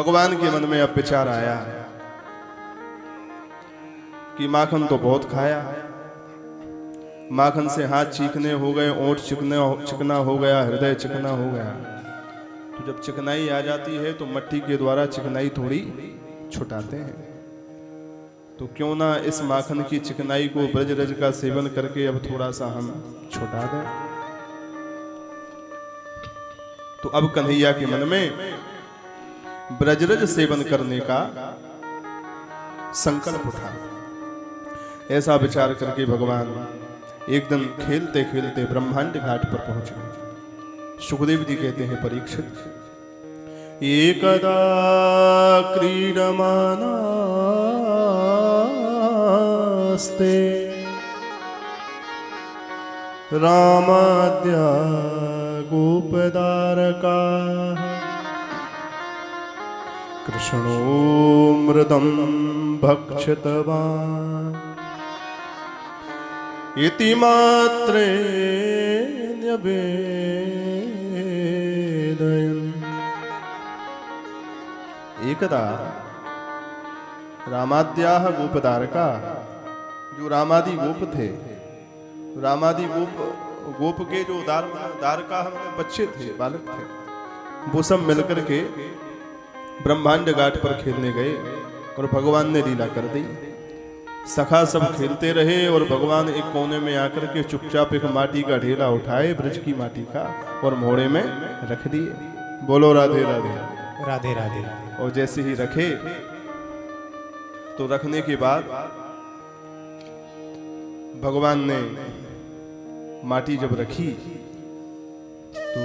भगवान के मन में अब विचार आया कि माखन तो बहुत खाया, माखन से हाथ चीकने हो गए, ओंठ चिकना हो गया, हृदय चिकना हो गया। तो जब चिकनाई आ जाती है तो मट्टी के द्वारा चिकनाई थोड़ी छुटाते हैं। तो क्यों ना इस माखन की चिकनाई को ब्रजरज का सेवन करके अब थोड़ा सा हम छुटा दें। तो अब कन्हैया के मन में ब्रजरज सेवन करने का संकल्प उठा। ऐसा विचार करके भगवान एक दिन खेलते खेलते ब्रह्मांड घाट पर पहुंच गए। सुखदेव जी कहते हैं, परीक्षित, एकदा क्रीडमानास्ते रामाद्या गोपदारका कृष्णो मृदं भक्षितवान् इति मात्रेण्यवेदयन्। एकदा रामाद्याः गोपदारका, जो रामादि गोप थे, रामादि गोप के जो दारका बच्चे थे, बालक थे, वो सब मिलकर के ब्रह्मांड घाट पर खेलने गए और भगवान ने लीला कर दी। सखा सब खेलते रहे और भगवान एक कोने में आकर के चुपचाप एक माटी का ढेला उठाए, ब्रज की माटी का, और मोड़े में रख दिए। बोलो राधे राधे। राधे राधे। और जैसे ही रखे तो रखने के बाद भगवान ने माटी जब रखी तो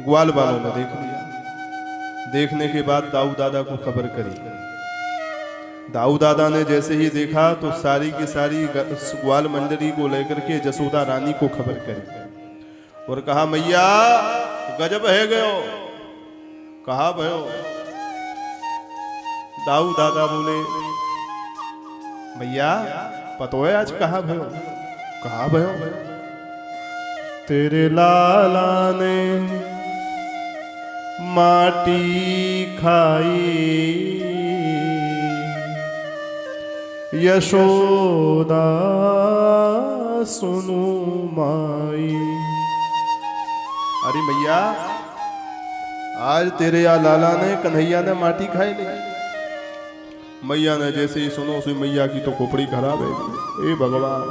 ग्वाल वालों ने देख लिया। देखने के बाद दाऊ दादा को खबर करी। दाऊ दादा ने जैसे ही देखा तो सारी की सारी ग्वाल मंडली को लेकर के जसोदा रानी को खबर करी और कहा, मैया गजब है गयो। कहा भयो? दाऊ दादा बोले, मैया पतो है आज कहा भयो? कहा भयो? तेरे लाला ने माटी खाई, यशोदा सुनु माई। अरे मैया, आज तेरे या लाला ने, कन्हैया ने माटी खाई नहीं। मैया ने जैसे ही सुनो सी मैया की तो खोपड़ी खराब है। ए भगवान,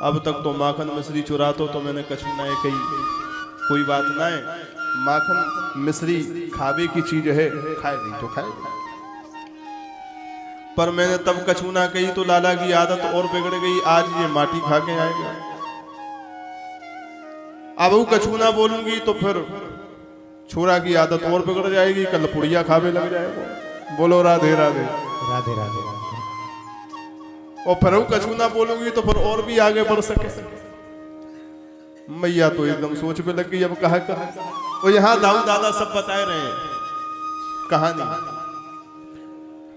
अब तक तो माखन मिश्री चुरातो तो मैंने कछु ना कही, कोई बात ना है, माखन मिश्री खावे की चीज है, खाए नहीं तो खाए, पर मैंने तब कछु ना कही तो लाला की आदत और बिगड़ गई, आज ये माटी खा के आएगा। अब वो कछु ना बोलूंगी तो फिर छोरा की आदत और बिगड़ जाएगी, कल पुड़िया खावे लग जाएगा। बोलो राधे राधे। राधे राधे। और फिर वो कछु ना बोलूंगी तो फिर और भी आगे बढ़ सके। मैया तो एकदम सोच पे लग गई, अब कहा और यहाँ दाऊ दादा सब बताए रहे हैं कहानी।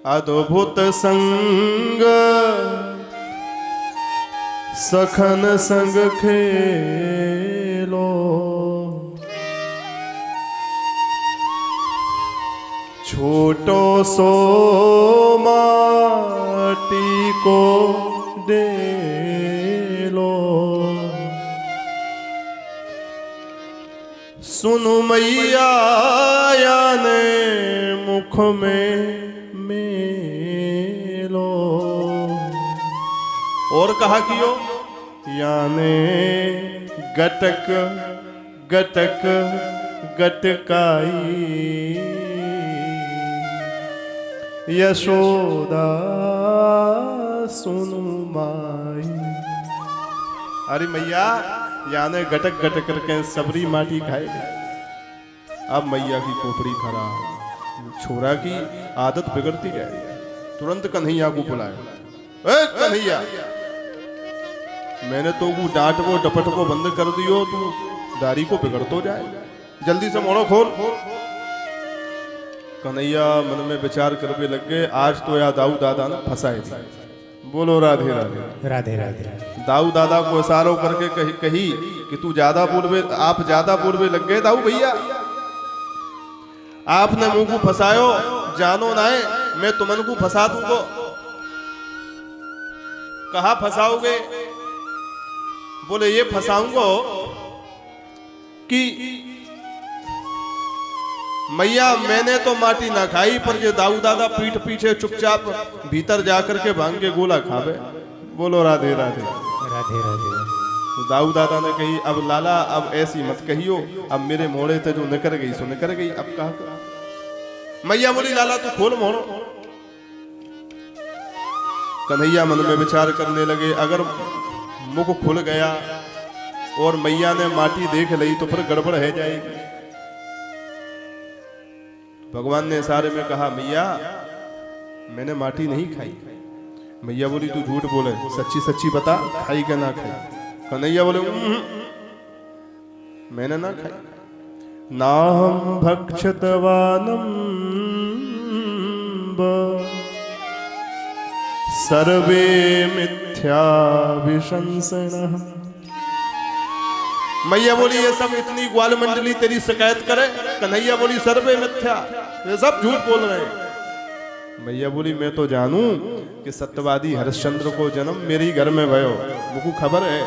अद्भुत संग सखन संग खेलो, छोटो सो माटी को डेलो, सुनु मैया ने मुख में मेलो। और कहा कियो, याने गटक गटक गटकाई, यशोदा सुनु माई। अरे मैया, याने गटक गटक करके सबरी माटी खाएगी। अब मैया की खोपड़ी खराब, छोरा की आदत बिगड़ती जाएगी। तुरंत कन्हैया को बुलाया, ए कन्हैया, मैंने तो वो डांट वो डपट को बंद कर दियो, तू दाढ़ी को बिगड़ तो जाए, जल्दी से मोड़ो खोल। कन्हैया मन में विचार करने लग गए, आज तो या दाऊ दादा ने फंसाए थे। बोलो राधे राधे। राधे राधे। दाऊ दादा को इशारों करके कही कि तू ज्यादा बोलवे, आप ज्यादा बोलवे लग गए दाऊ भैया। आपने मुंह को फसायो, जानो नाए मैं तुमन को फसा दूंगो। कहा फसाओगे? बोले ये फसाऊंगो कि मैया मैंने तो माटी ना खाई, पर ये दाऊ दादा पीठ पीछे चुपचाप भीतर जाकर के भांग के गोला खावे। बोलो राधे राधे। राधे राधे। तो दाऊ दादा ने कही, अब लाला अब ऐसी मत कहियो, अब मेरे मोड़े थे जो निकर गई सो निकर गई, अब कहा। मैया बोली लाला तू खोल मोड़ो। कन्हैया मन में विचार करने लगे, अगर मुख खुल गया और मैया ने माटी देख ली तो फिर गड़बड़ है जाएगी। भगवान ने इशारे में कहा, मैया मैंने माटी नहीं खाई। मैया बोली तू झूठ बोले, सच्ची सच्ची बता खाई क्या ना खाई। कन्हैया बोले मैंने ना खाई। ना हम भक्षतवानम सर्वे मिथ्या विशंसनः। मैया बोली ये सब इतनी ग्वाल मंडली तेरी शिकायत करे? कन्हैया बोली सर्वे मिथ्या, ये सब झूठ बोल रहे हैं। मैया बोली मैं तो जानू कि सत्यवादी हरिश्चंद्र को जन्म मेरे घर में भयो, मुझको खबर है,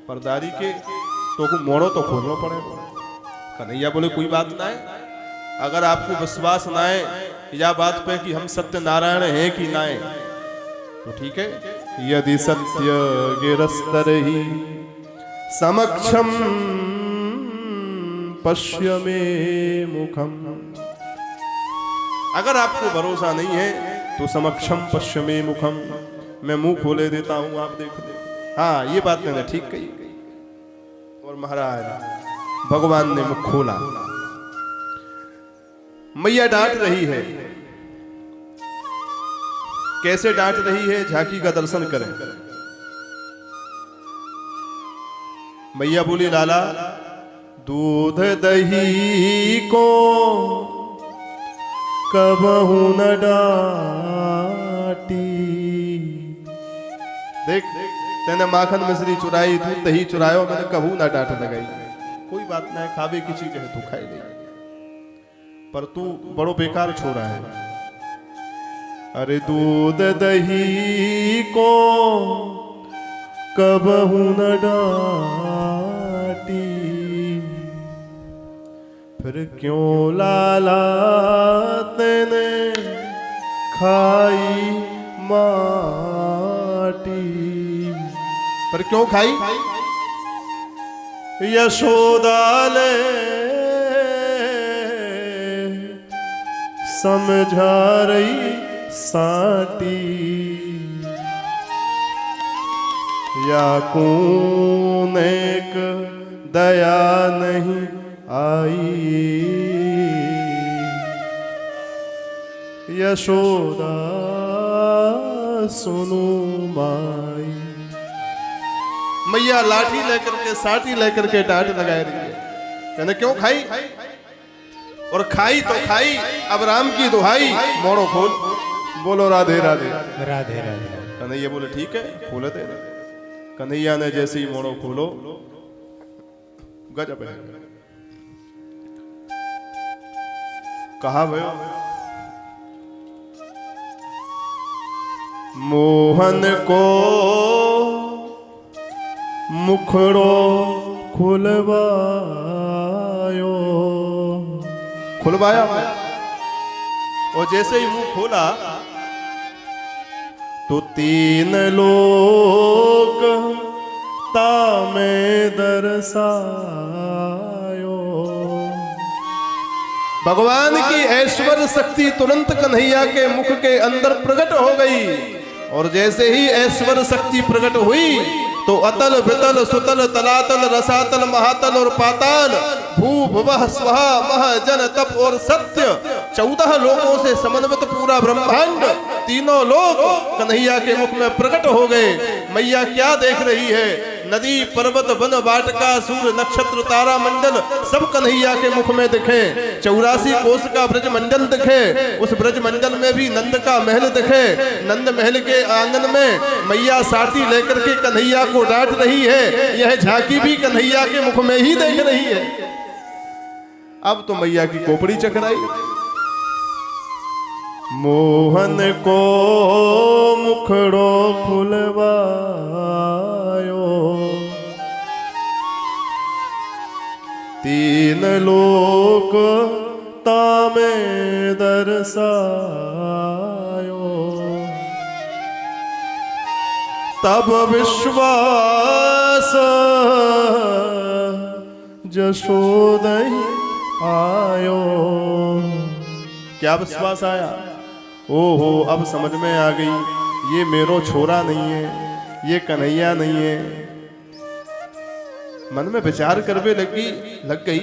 परदारी के तो को मोड़ो तो खोलना पड़ेगा। कन्हैया बोले कोई बात ना है, अगर आपको विश्वास ना है या बात पे कि हम सत्यनारायण हैं कि ना है तो ठीक है। यदि सत्य गिरस्तर ही समक्षम पश्य मे मुखम। अगर आपको भरोसा नहीं है तो समक्षम पश्य मे मुखम, मैं मुंह खोले देता हूं, आप देख लो। हाँ ये बात मैंने ठीक कही। और महाराज भगवान ने मुख खोला। मैया डांट रही है। कैसे डांट रही है झांकी का दर्शन करें। मैया बोली लाला दूध दही को कबहू न डाटी। देख तेने माखन मिश्री चुराई, दूध दही चुरायो, मैंने कबू ना डांट लगाई। कोई बात ना है, खावे की चीज है तू खाई नहीं, पर तू बड़ो बेकार छोरा है। अरे दूध दही को कबहू न डाटी, फिर क्यों लाला तेने खाई माटी। पर क्यों खाई? यशोदा ले समझा रही साटी, या कूनेक दया नहीं आई। यशोदा सुनु माई। मैया लाठी लेकर के साटी लेकर के डांट लगाए रही है। कहने क्यों खाई? और खाई तो खाई, अब राम की दुहाई मोड़ो खोल। बोलो राधे राधे। राधे राधे। कन्हैया बोले ठीक है खोले दे। कन्हैया ने जैसे ही मोड़ो खोलो, गजब है। कहा भयो मोहन को मुखड़ो खुलवायो। खुलवाया और जैसे ही मुंह खोला तो तीन लोग तामे दरसायो। भगवान की ऐश्वर्य शक्ति तुरंत कन्हैया के मुख के अंदर प्रकट हो गई। और जैसे ही ऐश्वर्य शक्ति प्रकट हुई तो अतल वितल सुतल तलातल रसातल महातल और पाताल भू भुवः स्वः मह जन तप और सत्य 14 लोकों से समन्वित पूरा ब्रह्मांड, तीनों लोक कन्हैया के मुख में प्रकट हो गए। मैया क्या देख रही है? नदी पर्वत वन वाटिका सूर्य नक्षत्र तारा मंडल सब कन्हैया के मुख में दिखे। 84 कोस का ब्रज मंडल दिखे। उस ब्रज मंडल में भी नंद का महल दिखे। नंद महल के आंगन में मैया साटी लेकर के कन्हैया को डांट रही है। यह झांकी भी कन्हैया के मुख में ही देख रही है। अब तो मैया की खोपड़ी चकराई। मोहन को मुखड़ो खुलवायो, तीन लोक तामे दर्शायो, तब विश्वास जशोदई आयो। क्या विश्वास आया? ओहो, अब समझ में आ गई, ये मेरो छोरा नहीं है, ये कन्हैया नहीं है। मन में विचार करवे लग गई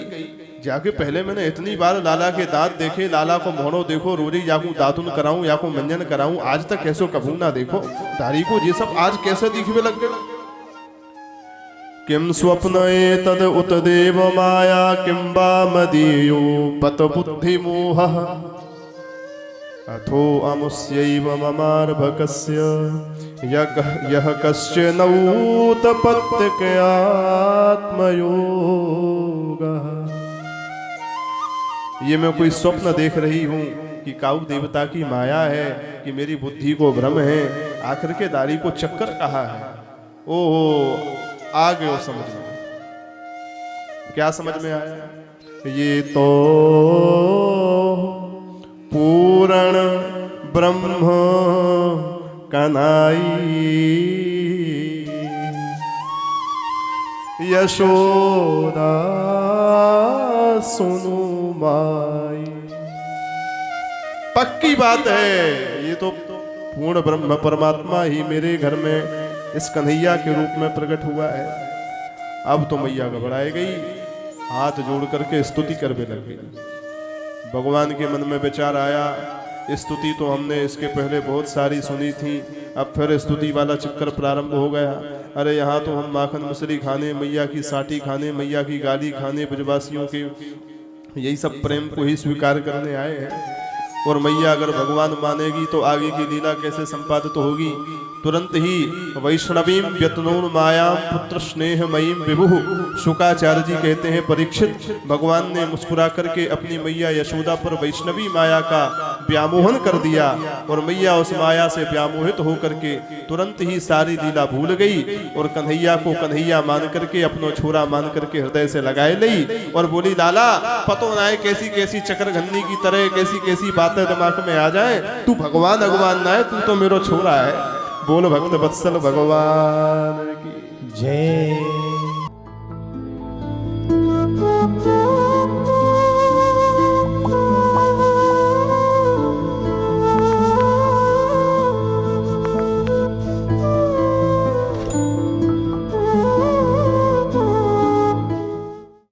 जाके पहले मैंने इतनी बार लाला के दांत देखे, लाला को मोहनो देखो, रोजी जाकू दातुन कराऊं या को मंजन कराऊं, आज तक कैसो कबू ना देखो। दारी को ये सब आज कैसे दिखवे लग गए? किम स्वप्न एतद उत देव माया, किम वा मदीयो पत बुद्धि मोह, अथो अमुस्यैव ममार्भकस्य यः कश्चिन उत्पत्त्यआत्मयोगः। ये मैं कोई स्वप्न देख रही हूं कि काऊ देवता की माया है, कि मेरी बुद्धि को भ्रम है, आखिर के दारी को चक्कर कहा है। ओहो, आ गयो समझ में। क्या समझ में आया? ये तो पूर्ण ब्रह्म कनाई, यशोदा सुनु माई। पक्की बात है, ये तो पूर्ण ब्रह्म परमात्मा ही मेरे घर में इस कन्हैया के रूप में प्रकट हुआ है। अब तो मैया घबराई गई, हाथ जोड़ करके स्तुति करने लग गई। भगवान के मन में विचार आया, स्तुति तो हमने इसके पहले बहुत सारी सुनी थी, अब फिर स्तुति वाला चक्कर प्रारंभ हो गया। अरे यहाँ तो हम माखन मछली खाने, मैया की साटी खाने, मैया की गाली खाने, ब्रजवासियों के यही सब प्रेम को ही स्वीकार करने आए हैं। और मैया अगर भगवान मानेगी तो आगे की लीला कैसे संपादित होगी। तुरंत ही वैष्णवीं व्यतनोन मायाम पुत्र स्नेहमयीं विभु। शुकाचार्य जी कहते हैं, परीक्षित, भगवान ने मुस्कुरा करके अपनी मैया यशोदा पर वैष्णवी माया का व्यामोहन कर दिया और मैया उस माया से व्यामोहित होकर के तुरंत ही सारी लीला भूल गई और कन्हैया को कन्हैया मान करके, अपनो छोरा मान करके हृदय से लगाए ली और बोली, लाला पतो ना है कैसी कैसी चक्रघन्नी की तरह कैसी कैसी बातें दिमाग में आ जाए, तू भगवान भगवान ना है, तू तो मेरो छोरा है। बोल भक्त वत्सल भगवान की जय।